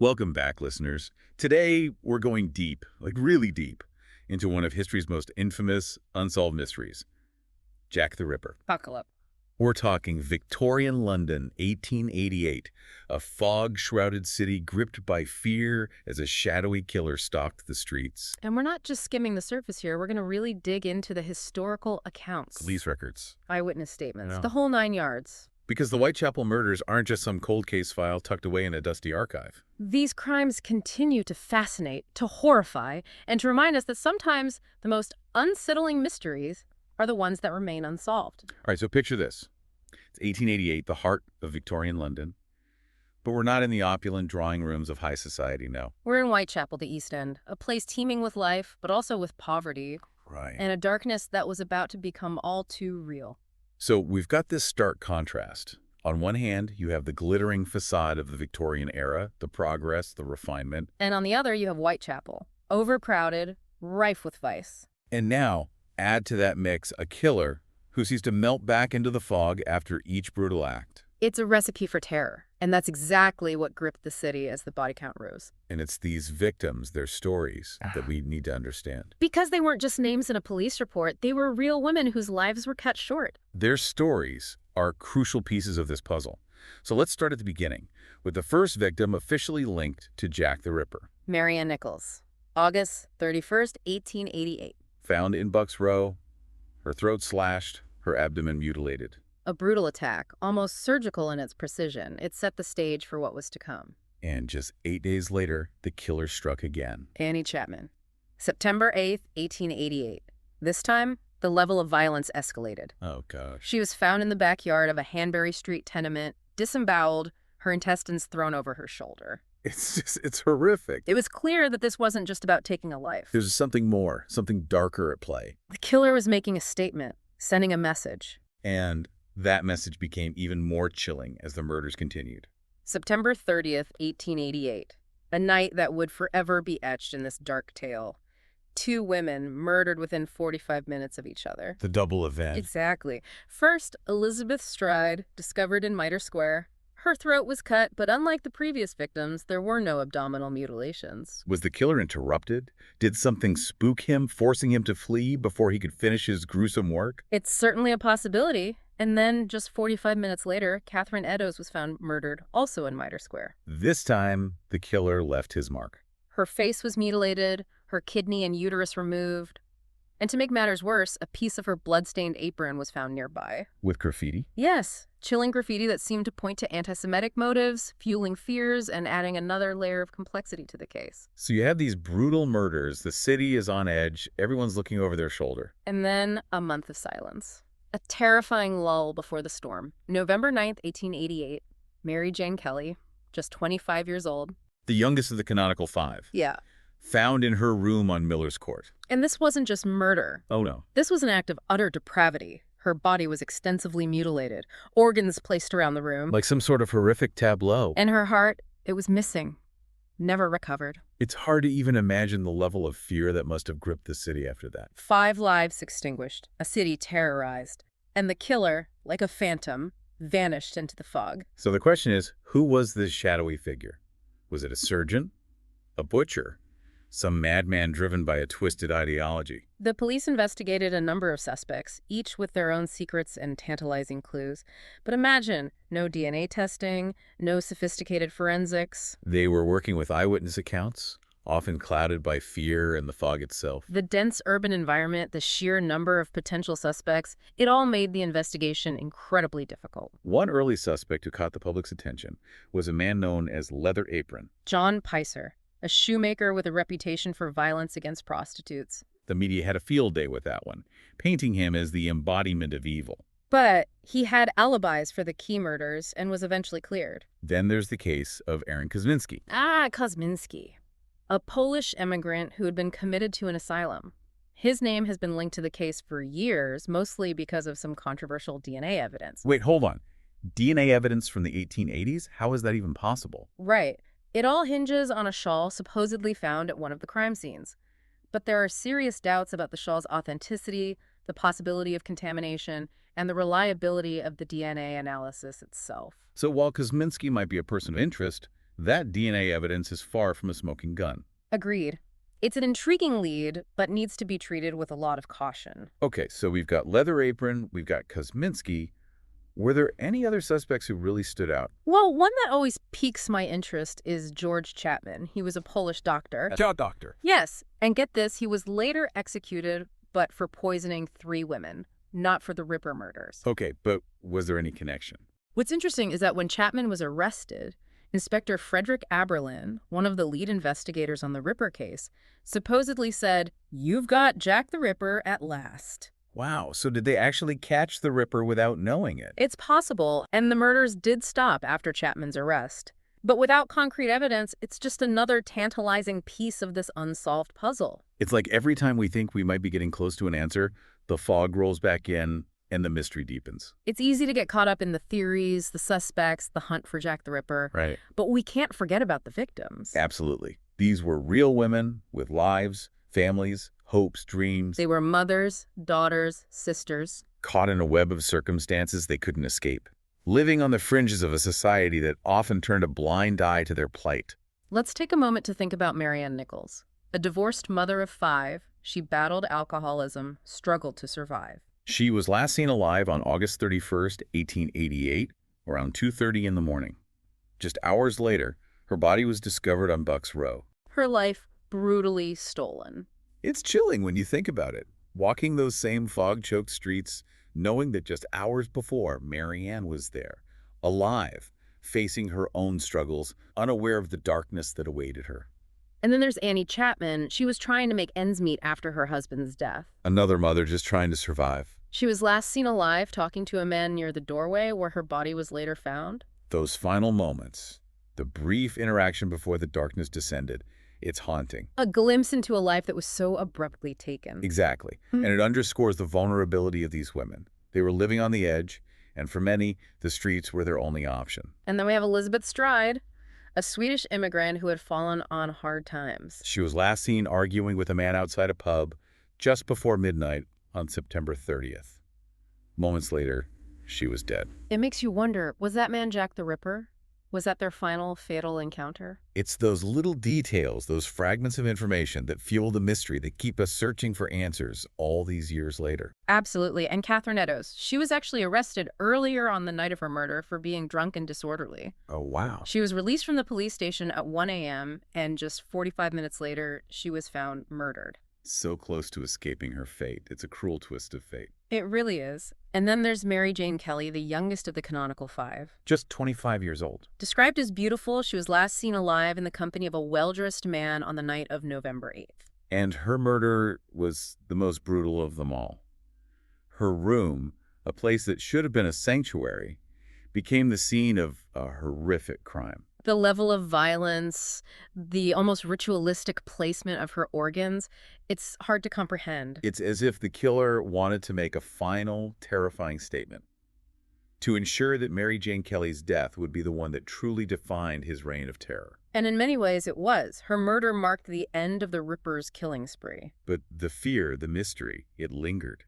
Welcome back, listeners. Today, we're going deep, like really deep, into one of history's most infamous unsolved mysteries, Jack the Ripper. Buckle up. We're talking Victorian London, 1888, a fog-shrouded city gripped by fear as a shadowy killer stalked the streets. And we're not just skimming the surface here. We're going to really dig into the historical accounts. Police records. Eyewitness statements. Yeah. The whole 9 yards. Because the Whitechapel murders aren't just some cold case file tucked away in a dusty archive. These crimes continue to fascinate, to horrify, and to remind us that sometimes the most unsettling mysteries are the ones that remain unsolved. All right, so picture this. It's 1888, the heart of Victorian London. But we're not in the opulent drawing rooms of high society, no. We're in Whitechapel, the East End, a place teeming with life, but also with poverty. Right. And a darkness that was about to become all too real. So we've got this stark contrast. On one hand, you have the glittering facade of the Victorian era, the progress, the refinement. And on the other, you have Whitechapel, overcrowded, rife with vice. And now, add to that mix a killer who sees to melt back into the fog after each brutal act. It's a recipe for terror, and that's exactly what gripped the city as the body count rose. And it's these victims, their stories, that we need to understand. Because they weren't just names in a police report, they were real women whose lives were cut short. Their stories are crucial pieces of this puzzle. So let's start at the beginning, with the first victim officially linked to Jack the Ripper. Mary Ann Nichols, August 31st, 1888. Found in Bucks Row, her throat slashed, her abdomen mutilated. A brutal attack, almost surgical in its precision. It set the stage for what was to come. And just 8 days later, the killer struck again. Annie Chapman, September 8th, 1888. This time, the level of violence escalated. Oh, gosh. She was found in the backyard of a Hanbury Street tenement, disemboweled, her intestines thrown over her shoulder. It's horrific. It was clear that this wasn't just about taking a life. There's something more, something darker at play. The killer was making a statement, sending a message. And that message became even more chilling as the murders continued. September 30th, 1888. A night that would forever be etched in this dark tale. 2 women murdered within 45 minutes of each other. The double event. Exactly. First, Elizabeth Stride, discovered in Mitre Square. Her throat was cut, but unlike the previous victims, there were no abdominal mutilations. Was the killer interrupted? Did something spook him, forcing him to flee before he could finish his gruesome work? It's certainly a possibility. And then, just 45 minutes later, Catherine Eddowes was found murdered, also in Mitre Square. This time, the killer left his mark. Her face was mutilated, her kidney and uterus removed. And to make matters worse, a piece of her blood-stained apron was found nearby. With graffiti? Yes, chilling graffiti that seemed to point to anti-Semitic motives, fueling fears, and adding another layer of complexity to the case. So you have these brutal murders, the city is on edge, everyone's looking over their shoulder. And then a month of silence. A terrifying lull before the storm. November 9th, 1888, Mary Jane Kelly, just 25 years old. The youngest of the canonical 5. Yeah. Found in her room on Miller's Court. And this wasn't just murder. Oh, no. This was an act of utter depravity. Her body was extensively mutilated, organs placed around the room. Like some sort of horrific tableau. And her heart, it was missing. Never recovered. It's hard to even imagine the level of fear that must have gripped the city after that. 5 lives extinguished, a city terrorized. And the killer, like a phantom, vanished into the fog. So the question is, who was this shadowy figure? Was it a surgeon? A butcher? Some madman driven by a twisted ideology? The police investigated a number of suspects, each with their own secrets and tantalizing clues. But imagine, no DNA testing, no sophisticated forensics. They were working with eyewitness accounts, often clouded by fear and the fog itself. The dense urban environment, the sheer number of potential suspects, it all made the investigation incredibly difficult. One early suspect who caught the public's attention was a man known as Leather Apron. John Picer, a shoemaker with a reputation for violence against prostitutes. The media had a field day with that one, painting him as the embodiment of evil. But he had alibis for the key murders and was eventually cleared. Then there's the case of Aaron Kosminski. Kosminski, a Polish immigrant who had been committed to an asylum. His name has been linked to the case for years, mostly because of some controversial DNA evidence. Wait, hold on. DNA evidence from the 1880s? How is that even possible? Right. It all hinges on a shawl supposedly found at one of the crime scenes. But there are serious doubts about the shawl's authenticity, the possibility of contamination, and the reliability of the DNA analysis itself. So while Kosminski might be a person of interest, That DNA evidence is far from a smoking gun. Agreed. It's an intriguing lead, but needs to be treated with a lot of caution. Okay, so we've got Leather Apron, we've got Kosminski. Were there any other suspects who really stood out? Well, one that always piques my interest is George Chapman. He was a Polish doctor. A jaw doctor. Yes, and get this, he was later executed, but for poisoning 3 women, not for the Ripper murders. Okay, but was there any connection? What's interesting is that when Chapman was arrested, Inspector Frederick Aberlin, one of the lead investigators on the Ripper case, supposedly said, "You've got Jack the Ripper at last." Wow, so did they actually catch the Ripper without knowing it? It's possible, and the murders did stop after Chapman's arrest. But without concrete evidence, it's just another tantalizing piece of this unsolved puzzle. It's like every time we think we might be getting close to an answer, the fog rolls back in and the mystery deepens. It's easy to get caught up in the theories, the suspects, the hunt for Jack the Ripper. Right. But we can't forget about the victims. Absolutely. These were real women with lives, families, hopes, dreams. They were mothers, daughters, sisters. Caught in a web of circumstances they couldn't escape. Living on the fringes of a society that often turned a blind eye to their plight. Let's take a moment to think about Marianne Nichols. A divorced mother of 5, she battled alcoholism, struggled to survive. She was last seen alive on August 31st, 1888, around 2:30 in the morning. Just hours later, her body was discovered on Bucks Row. Her life brutally stolen. It's chilling when you think about it. Walking those same fog-choked streets, knowing that just hours before, Marianne was there, alive, facing her own struggles, unaware of the darkness that awaited her. And then there's Annie Chapman. She was trying to make ends meet after her husband's death. Another mother just trying to survive. She was last seen alive talking to a man near the doorway where her body was later found. Those final moments, the brief interaction before the darkness descended, it's haunting. A glimpse into a life that was so abruptly taken. Exactly. And it underscores the vulnerability of these women. They were living on the edge, and for many, the streets were their only option. And then we have Elizabeth Stride, a Swedish immigrant who had fallen on hard times. She was last seen arguing with a man outside a pub just before midnight on September 30th. Moments later, she was dead. It makes you wonder, was that man Jack the Ripper? Was that their final fatal encounter? It's those little details, those fragments of information that fuel the mystery that keep us searching for answers all these years later. Absolutely. And Catherine Eddowes, she was actually arrested earlier on the night of her murder for being drunk and disorderly. Oh, wow. She was released from the police station at 1 a.m., and just 45 minutes later, she was found murdered. So close to escaping her fate. It's a cruel twist of fate. It really is. And then there's Mary Jane Kelly, the youngest of the canonical 5. Just 25 years old. Described as beautiful, she was last seen alive in the company of a well-dressed man on the night of November 8th. And her murder was the most brutal of them all. Her room, a place that should have been a sanctuary, became the scene of a horrific crime. The level of violence, the almost ritualistic placement of her organs, it's hard to comprehend. It's as if the killer wanted to make a final, terrifying statement to ensure that Mary Jane Kelly's death would be the one that truly defined his reign of terror. And in many ways it was. Her murder marked the end of the Ripper's killing spree. But the fear, the mystery, it lingered.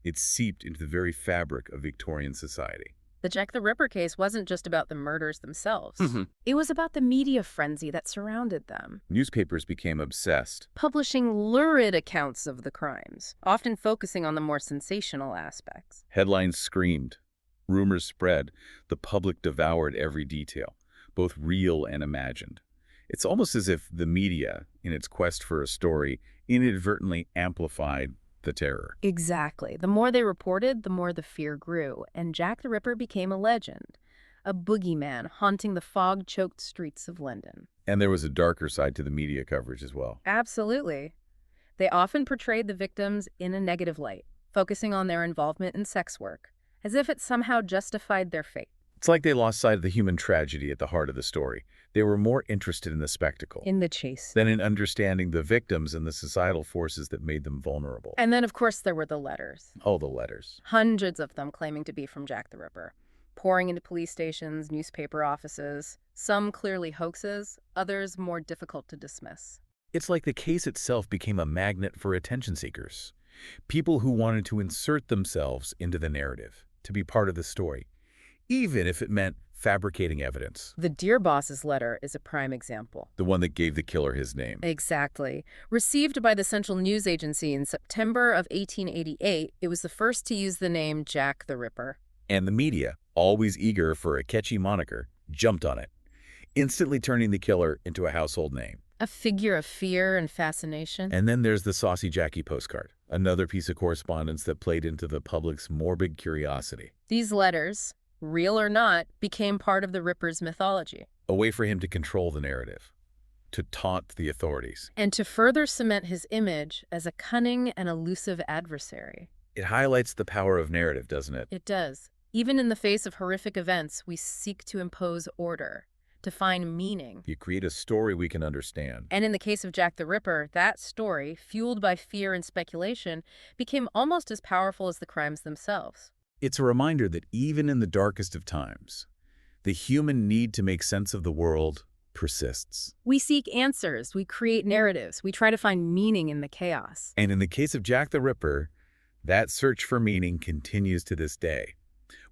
It seeped into the very fabric of Victorian society. The Jack the Ripper case wasn't just about the murders themselves. Mm-hmm. It was about the media frenzy that surrounded them. Newspapers became obsessed. Publishing lurid accounts of the crimes, often focusing on the more sensational aspects. Headlines screamed. Rumors spread. The public devoured every detail, both real and imagined. It's almost as if the media, in its quest for a story, inadvertently amplified the terror. Exactly. The more they reported, the more the fear grew, and Jack the Ripper became a legend, a boogeyman haunting the fog-choked streets of London. And there was a darker side to the media coverage as well. Absolutely. They often portrayed the victims in a negative light, focusing on their involvement in sex work, as if it somehow justified their fate. It's like they lost sight of the human tragedy at the heart of the story. They were more interested in the spectacle. In the chase. Than in understanding the victims and the societal forces that made them vulnerable. And then, of course, there were the letters. Oh, the letters. Hundreds of them claiming to be from Jack the Ripper, pouring into police stations, newspaper offices, some clearly hoaxes, others more difficult to dismiss. It's like the case itself became a magnet for attention seekers. People who wanted to insert themselves into the narrative, to be part of the story, even if it meant fabricating evidence. The Dear Boss's letter is a prime example. The one that gave the killer his name. Exactly. Received by the Central News Agency in September of 1888, it was the first to use the name Jack the Ripper. And the media, always eager for a catchy moniker, jumped on it, instantly turning the killer into a household name. A figure of fear and fascination. And then there's the Saucy Jackie postcard, another piece of correspondence that played into the public's morbid curiosity. These letters, real or not, became part of the Ripper's mythology. A way for him to control the narrative, to taunt the authorities. And to further cement his image as a cunning and elusive adversary. It highlights the power of narrative, doesn't it? It does. Even in the face of horrific events, we seek to impose order, to find meaning. You create a story we can understand. And in the case of Jack the Ripper, that story, fueled by fear and speculation, became almost as powerful as the crimes themselves. It's a reminder that even in the darkest of times, the human need to make sense of the world persists. We seek answers, we create narratives, we try to find meaning in the chaos. And in the case of Jack the Ripper, that search for meaning continues to this day.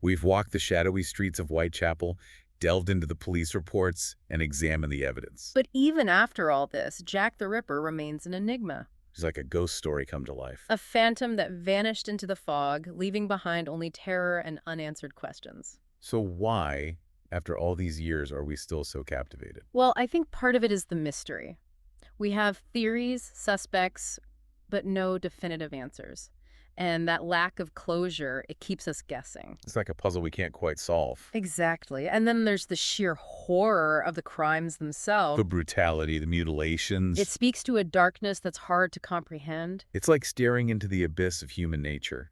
We've walked the shadowy streets of Whitechapel, delved into the police reports, and examined the evidence. But even after all this, Jack the Ripper remains an enigma. It's like a ghost story come to life. A phantom that vanished into the fog, leaving behind only terror and unanswered questions. So why, after all these years, are we still so captivated? Well, I think part of it is the mystery. We have theories, suspects, but no definitive answers. And that lack of closure, it keeps us guessing. It's like a puzzle we can't quite solve. Exactly. And then there's the sheer horror of the crimes themselves. The brutality, the mutilations. It speaks to a darkness that's hard to comprehend. It's like staring into the abyss of human nature,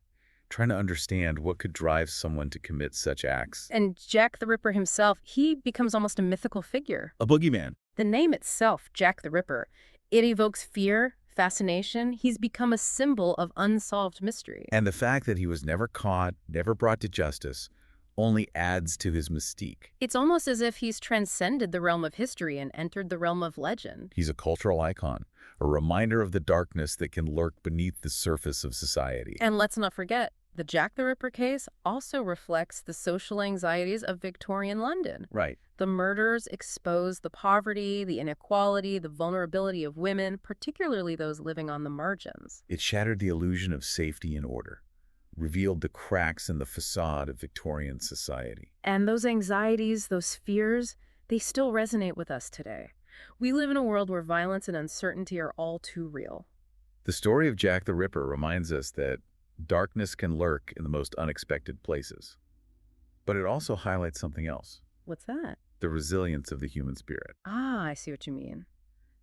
trying to understand what could drive someone to commit such acts. And Jack the Ripper himself, he becomes almost a mythical figure. A boogeyman. The name itself, Jack the Ripper, it evokes fear, fascination. He's become a symbol of unsolved mystery. And the fact that he was never caught, never brought to justice, only adds to his mystique. It's almost as if he's transcended the realm of history and entered the realm of legend. He's a cultural icon, a reminder of the darkness that can lurk beneath the surface of society. And let's not forget, the Jack the Ripper case also reflects the social anxieties of Victorian London. Right. The murders expose the poverty, the inequality, the vulnerability of women, particularly those living on the margins. It shattered the illusion of safety and order, revealed the cracks in the facade of Victorian society. And those anxieties, those fears, they still resonate with us today. We live in a world where violence and uncertainty are all too real. The story of Jack the Ripper reminds us that darkness can lurk in the most unexpected places. But it also highlights something else. What's that? The resilience of the human spirit. Ah, I see what you mean.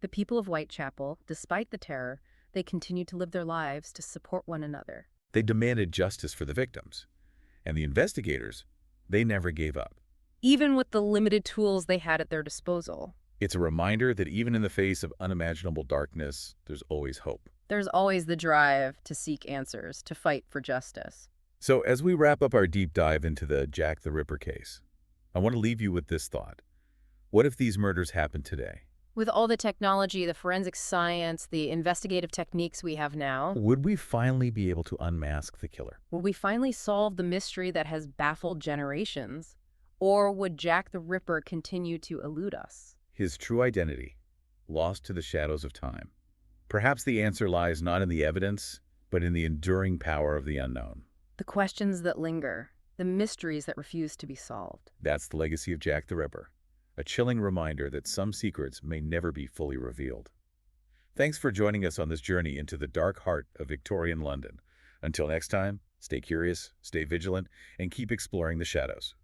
The people of Whitechapel, despite the terror, they continued to live their lives to support one another. They demanded justice for the victims. And the investigators, they never gave up. Even with the limited tools they had at their disposal. It's a reminder that even in the face of unimaginable darkness, there's always hope. There's always the drive to seek answers, to fight for justice. So as we wrap up our deep dive into the Jack the Ripper case, I want to leave you with this thought. What if these murders happened today? With all the technology, the forensic science, the investigative techniques we have now, Would we finally be able to unmask the killer? will we finally solve the mystery that has baffled generations? Or would Jack the Ripper continue to elude us? His true identity, lost to the shadows of time. Perhaps the answer lies not in the evidence, but in the enduring power of the unknown. The questions that linger, the mysteries that refuse to be solved. That's the legacy of Jack the Ripper, a chilling reminder that some secrets may never be fully revealed. Thanks for joining us on this journey into the dark heart of Victorian London. Until next time, stay curious, stay vigilant, and keep exploring the shadows.